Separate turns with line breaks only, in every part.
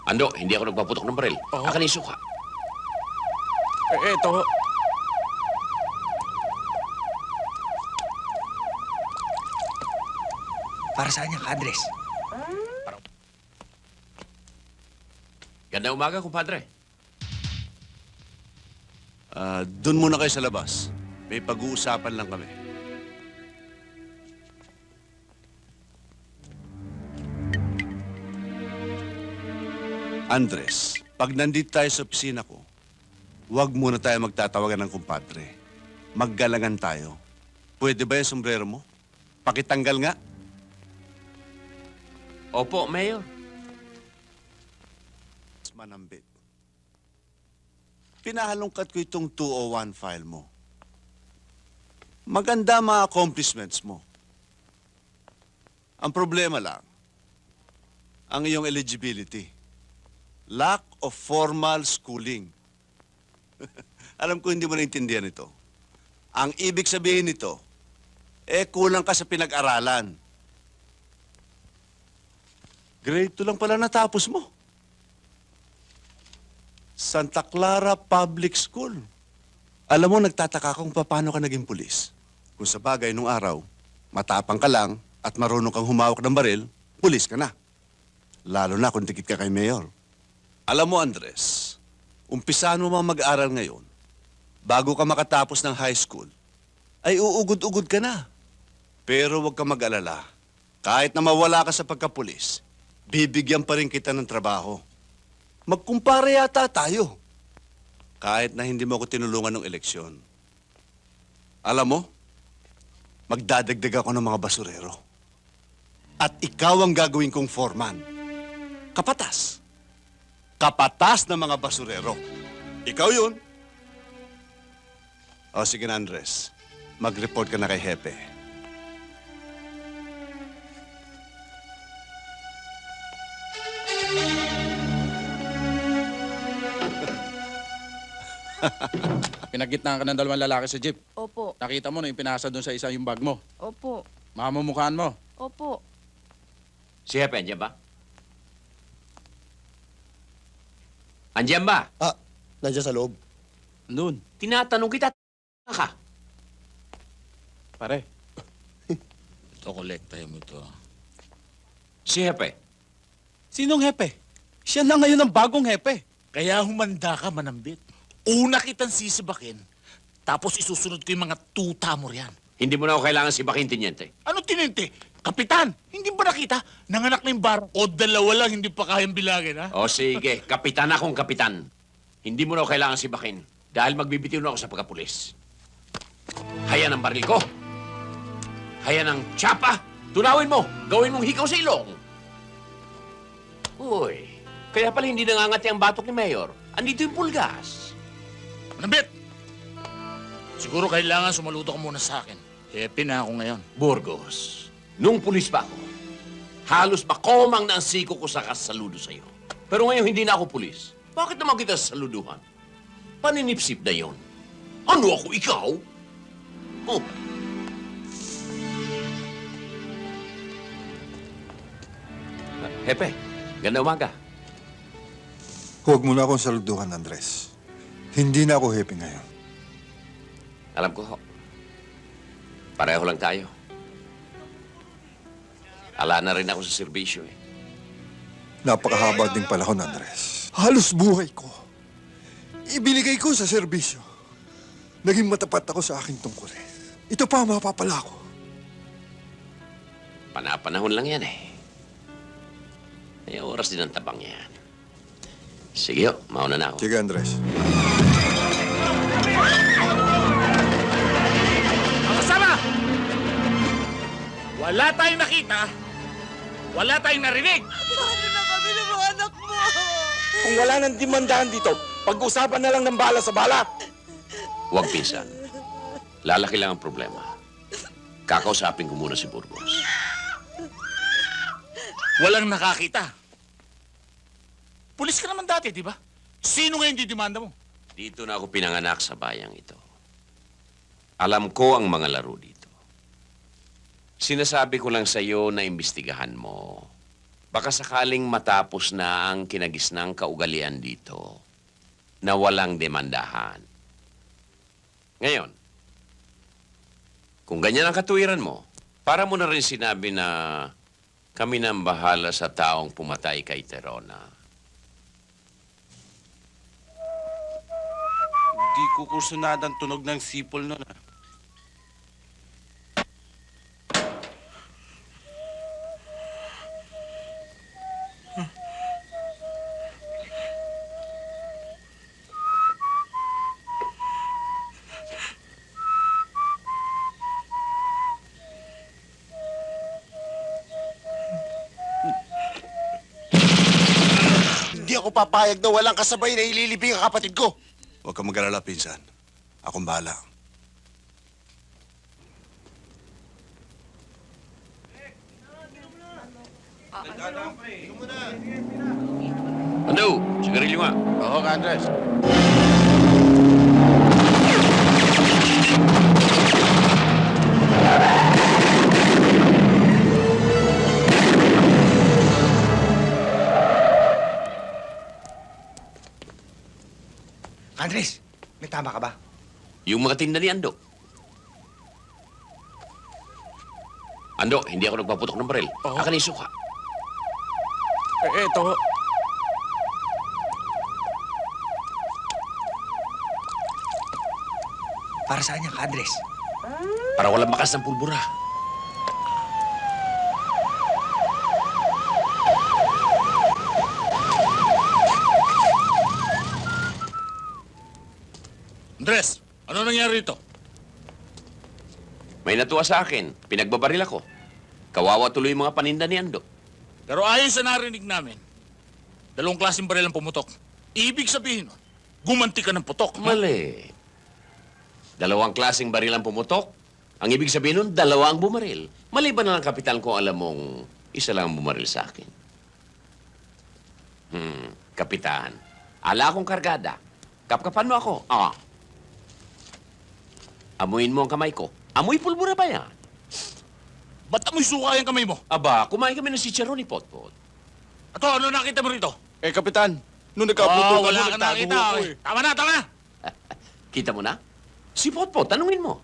Ando, hindi ako nagpaputok ng baril.
Oo.
Akin yung suka.
Eto.
Para saan niya, Kadres?
Ganda umaga, kumpadre.
Doon muna kayo sa labas. May pag-uusapan lang kami. Andres, pag nandito tayo sa opisina ko, huwag muna tayo magtatawagan ng kumpadre. Maggalangan tayo. Pwede ba yung sombrero mo? Pakitanggal nga.
Opo, Mayor.
Manambit. Pinahalongkat ko itong 201 file mo. Maganda mga accomplishments mo. Ang problema lang, ang iyong eligibility. Lack of formal schooling. Alam ko hindi mo naintindihan ito. Ang ibig sabihin nito, kulang ka sa pinag-aralan. Grade 2 lang pala natapos mo. Santa Clara Public School. Alam mo, nagtataka kung paano ka naging pulis. Kung sa bagay nung araw, matapang ka lang at marunong kang humawak ng baril, pulis ka na. Lalo na kung dikit ka kay Mayor. Alam mo, Andres, umpisahan mo mag-aral ngayon, bago ka makatapos ng high school, ay uugod-ugod ka na. Pero huwag ka mag-alala. Kahit na mawala ka sa pagkapulis, bibigyan pa rin kita ng trabaho. Magkumpara yata tayo. Kahit na hindi mo ako tinulungan ng eleksyon. Alam mo, magdadagdag ako ng mga basurero. At ikaw ang gagawin kong foreman. Kapatas. Kapatas ng mga basurero. Ikaw yun. O sige na, Andres. Mag-report ka na kay Hepe.
Pinagitnaan ka ng dalawang lalaki sa jeep.
Opo.
Nakita mo na yung pinasa doon sa isa yung bag mo.
Opo.
Mamumukhaan mo.
Opo.
Si Hepe, andyan ba? Andyan ba?
Nandiyan sa loob.
Doon.
Tinatanong kita, ka.
Pare. Ito, kolektahin mo ito.
Si Hepe.
Sinong hepe? Siya na ngayon ang bagong hepe.
Kaya humanda ka, Manambit. Una kitang sisibakin, tapos isusunod ko yung mga tuta mo riyan.
Hindi mo na ako kailangan sibakin, Teniente.
Ano tininte? Kapitan, hindi ba nakita? Nanganak na yung bar. O dalawa lang, hindi pa kayang bilagin, ha?
O sige, kapitan akong kapitan. Hindi mo na ako kailangan sibakin dahil magbibitiw na ako sa pagkapulis. Hayan ang baril ko. Hayan ang tsapa. Tunawin mo. Gawin mong hikaw sa ilong. Uy, kaya pala hindi nangangati ang batok ni Mayor. Andito yung pulgas.
Manambit! Siguro kailangan sumaludo ka muna sa akin. Happy na ako ngayon.
Burgos, nung pulis pa ako, halos makomang na ang siko ko sa kasaludo sa'yo. Pero ngayon hindi na ako pulis. Bakit naman kita saluduhan? Paninipsip na yon. Ano ako, ikaw? Oh. Hepe, ganda umaga.
Huwag mo na akong saluduhan, Andres. Hindi na ako happy ngayon.
Alam ko, ho. Pareho lang tayo. Ala na rin ako sa serbisyo, eh.
Napakahaba ding panahon, Andres. Halos buhay ko. Ibinigay ko sa serbisyo. Naging matapat ako sa aking tungkulin. Ito pa ang mapapala ko.
Panapanahon lang yan, eh. May oras din ang tabang yan. Sige, ho. Mauna na ako.
Sige, Andres.
Mga kasama! Wala tayong nakita, wala tayong narinig.
Paano na kami ng mga anak mo?
Kung wala nang dimandahan dito, pag-usapan na lang ng bala sa bala.
Huwag, pinsan. Lalaki lang ang problema. Kakausapin ko muna si Burgos.
Walang nakakita. Pulis ka naman dati, di ba? Sino ngayon didemanda mo?
Dito na ako pinanganak sa bayang ito. Alam ko ang mga laro dito. Sinasabi ko lang sa iyo na imbestigahan mo Baka sakaling matapos na ang kinagisnang kaugalian dito na walang demandahan. Ngayon, kung ganyan ang katuwiran mo, para mo na rin sinabi na kami nang bahala sa taong pumatay kay Terona.
Hindi ko kursunada ang tunog ng sipol nun.
Hindi ako papayag na walang kasabay na ililibing ang kapatid ko.
Huwag kang mag-alala, pinsan. Akong bahala.
Ano? Sigarilyo nga.
Oo, Andres.
Andres, may tama ka ba?
Yung mga tinda ni Ando. Ando, hindi ako nagpaputok ng baril. Akin yung suka.
Eto.
Para saan yan, Andres?
Para walang bakas ng pulbura.
Andres, ano nangyari rito?
May natuwa sa akin. Pinagbabaril ako. Kawawa tuloy yung mga paninda ni Ando.
Pero ayon sa narinig namin, 2 klaseng baril ang pumutok. Ibig sabihin nun, gumanti ka ng putok.
Mali. 2 klaseng baril ang pumutok. Ang ibig sabihin nun, 2 ang bumaril. Maliban na lang, Kapitan, kung alam mong isa lang ang bumaril sa akin. Kapitan, ala akong kargada. Kapkapan mo ako. Amuin mo ang kamay ko. Amoy pulbura ba yan?
Ba't amoy suka yung kamay mo?
Aba, kumain kami ng chicharon ni Potpot.
Ato, ano nakita mo rito?
Kapitan, nung nagkaputol
Wala
ako,
ka
nagtago
nakita.
ako
Okay. Tama na, tama na.
Kita mo na? Si Potpot, tanungin mo.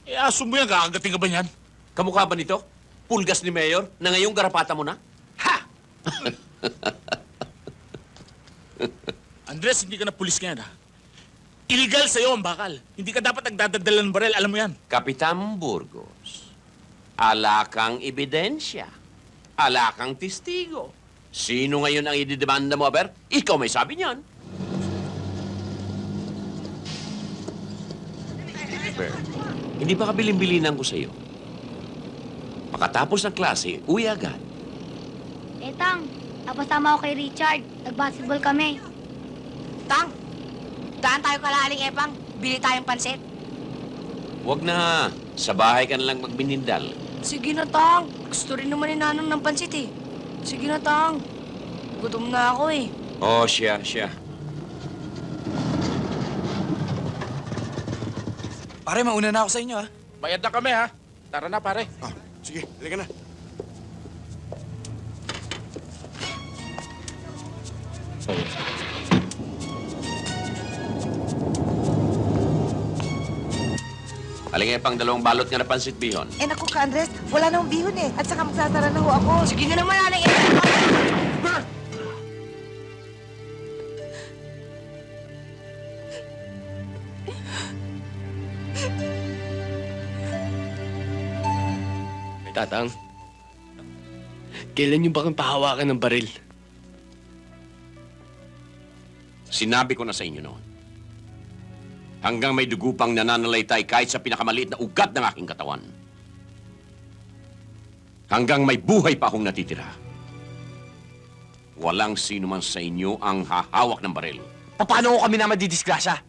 Aso mo yan, kakagating ka ba niyan?
Kamukha ba nito? Pulgas ni Mayor na ngayong garapata mo na? Ha!
Andres, hindi ka na pulis ngayon, ha? Illegal sa'yo ang bakal. Hindi ka dapat nagdadadala ng baril, alam mo yan.
Kapitan Burgos, ala kang ebidensya. Ala kang testigo. Sino ngayon ang ididemanda mo, Aber? Ikaw may sabi niyan. Aber, hindi ba kabilin-bilinan ko sa'yo? Makatapos ng klase, uwi agad.
Tang, tapos tama ako kay Richard. Nag-basketball kami.
Tang, daan tayo kalaling Epang. Bili tayong pansit.
Huwag na. Sa bahay ka na lang magbinindal.
Sige na, Tang. Gusto rin naman ni Nanang ng pansit eh. Sige na, Tang. Gutom na ako eh.
Oh, siya.
Pare, mauna na ako sa inyo, ha?
Bayad na kami, ha? Tara na, pare.
Sige, halika na.
Halingay pang 2 balot nga na pansit bihon.
Eh naku ka, Andres. Wala nang bihon eh. At saka magsasara na ho ako. Sige na naman, Nanang Epang.
Tatang, kailan niyo ba kang pahawakan ng baril?
Sinabi ko na sa inyo noon. Hanggang may dugo pang nananalaytay kahit sa pinakamaliit na ugat ng aking katawan. Hanggang may buhay pa akong natitira. Walang sino man sa inyo ang hahawak ng baril.
Paano ko kami na madidisgrasya?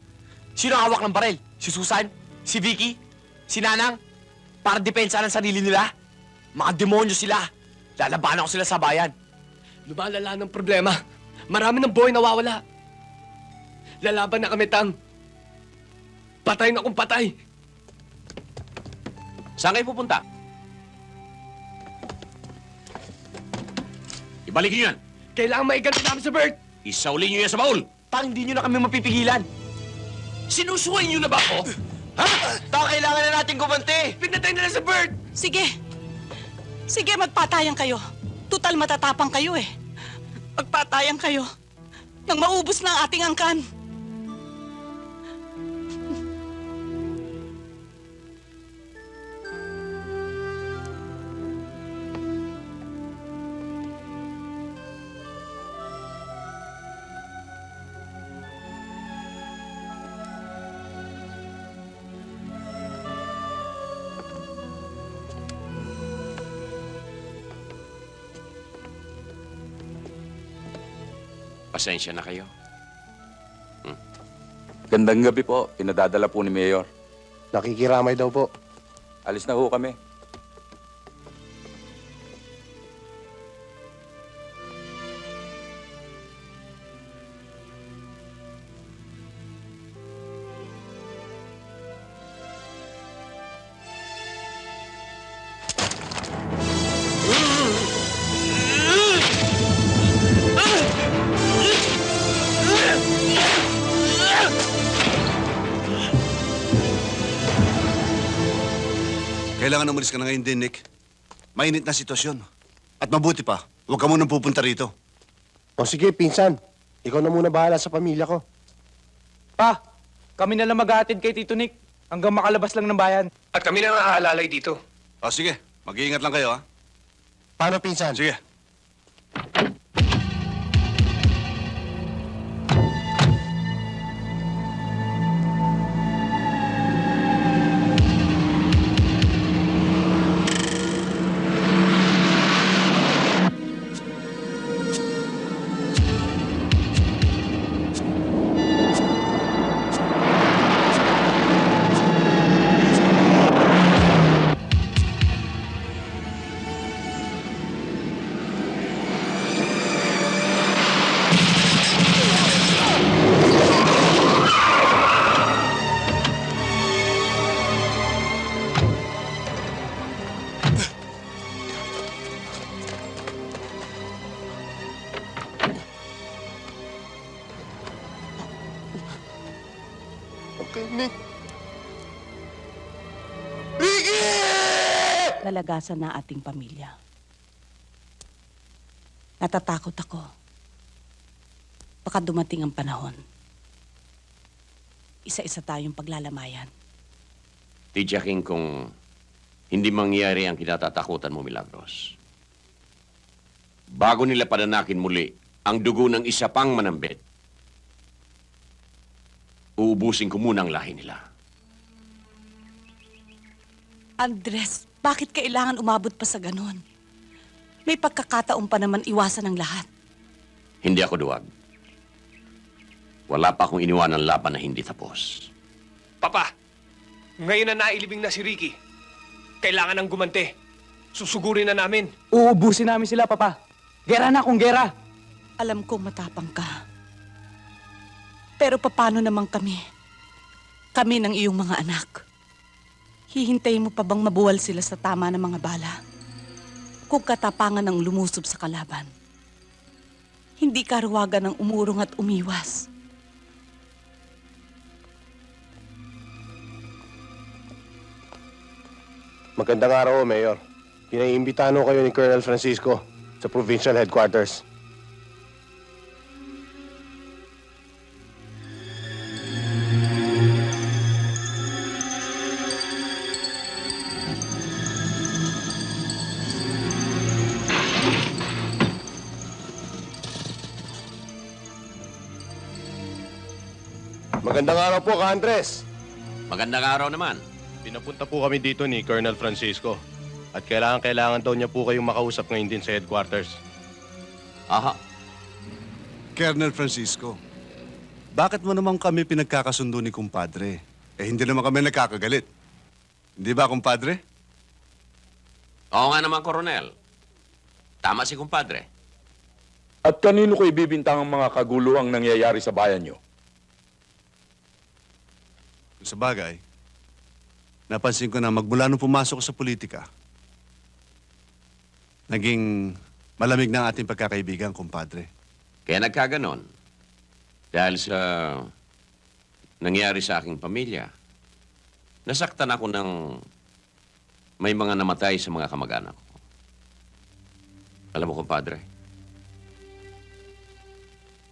Sino ang hawak ng baril? Si Susan? Si Vicky? Si Nanang? Para depensa ng sarili nila? Mga demonyo sila. Lalabanan ko sila sa bayan. Lumalala ng problema. Marami ng buhay nawawala. Lalaban na kami, Tang. Patay na kung patay.
Saan kayo pupunta? Ibalik niyo yan.
Kailangan maiganti namin sa Bert!
Isauli niyo yan sa baul.
Tang, hindi nyo na kami mapipigilan!
Sinusuway niyo na ba ako?
Ha? Tang, kailangan na natin gumanti! Pinatay na lang sa Bert!
Sige. Sige, magpatayan kayo. Tutal matatapang kayo eh. Magpatayan kayo. Nang maubos na ang ating angkan.
Pasensya na kayo.
Gandang gabi po. Pinadadala po ni Mayor.
Nakikiramay daw po.
Alis na ho kami.
Kailangan umalis ka na ngayon din, Nick. Mainit na sitwasyon. At mabuti pa, huwag ka munang pupunta rito.
O sige, pinsan. Ikaw na muna bahala sa pamilya ko.
Pa, kami na lang maghahatid kay Tito Nick hanggang makalabas lang ng bayan. At kami na ang aalalay dito.
O sige, mag-iingat lang kayo, ha?
Paano, pinsan?
Sige.
Okay, Nick.
Lalagasan na ating pamilya. Natatakot ako. Baka dumating ang panahon. Isa-isa tayong paglalamayan.
Tiyakin kung hindi mangyari ang kinatatakutan mo, Milagros. Bago nila pananakin muli ang dugo ng isa pang manambit, uubusin ko muna ang lahi nila.
Andres, bakit kailangan umabot pa sa ganon? May pagkakataon pa naman iwasan ang lahat.
Hindi ako duwag. Wala pa akong iniwan ng laban na hindi tapos.
Papa, ngayon na nailibing na si Ricky. Kailangan ng gumante. Susugurin na namin. Uubusin namin sila, Papa. Gera na kung gera.
Alam kong matapang ka. Pero paano naman kami? Kami ng iyong mga anak. Hihintayin mo pa bang mabuwal sila sa tama ng mga bala? Kung katapangan ng lumusob sa kalaban. Hindi karuwagan ng umurong at umiwas.
Magandang araw, Mayor. Pinaiimbitahan ko kayo ni Colonel Francisco sa provincial headquarters. Magandang araw po, Ka Andres.
Magandang araw naman.
Pinapunta po kami dito ni Colonel Francisco. At kailangan daw niya po kayong makausap ngayon din sa headquarters.
Aha.
Colonel Francisco, bakit mo naman kami pinagkakasundo ni kumpadre? Eh, hindi naman kami nagkakagalit. Hindi ba, kumpadre?
Oo nga naman, Koronel. Tama si kumpadre.
At kanino ko ibibintang ang mga kaguluhang nangyayari sa bayan nyo?
Sa bagay, napansin ko na magmula nung pumasok ko sa politika, naging Malamig na ang ating pagkakaibigan, kumpadre.
Kaya nagkaganon. Dahil sa nangyari sa aking pamilya, nasaktan ako ng may mga namatay sa mga kamag-anak ko. Alam mo, kumpadre,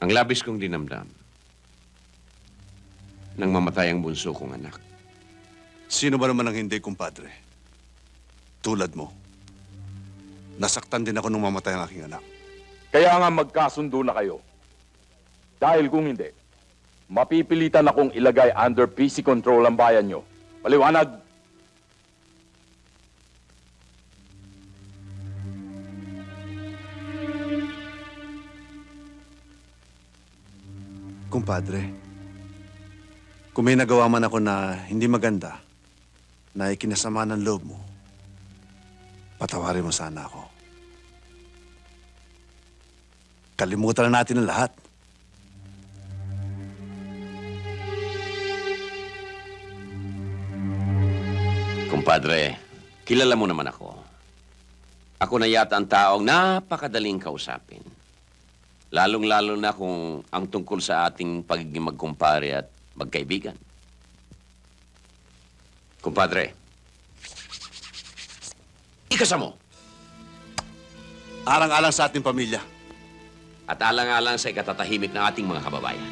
ang labis kong dinamdam nang mamatay ang bunso kong anak.
Sino ba naman ang hindi, kumpadre? Tulad mo. Nasaktan din ako nung mamatay ang aking anak.
Kaya nga magkasundo na kayo. Dahil kung hindi, mapipilitan akong ilagay under PC control ang bayan nyo. Paliwanag!
Kumpadre, kung may nagawa man ako na hindi maganda, na ikinasama ng loob mo, patawarin mo sana ako. Kalimutan na natin ang lahat.
Kumpadre, kilala mo naman ako. Ako na yata ang taong napakadaling kausapin. Lalong-lalo na kung ang tungkol sa ating pagiging magkumpare at magkaibigan. Kumpadre, ikasa mo
Alang-alang sa ating pamilya.
at alang-alang sa ikatatahimik ng ating mga kababayan.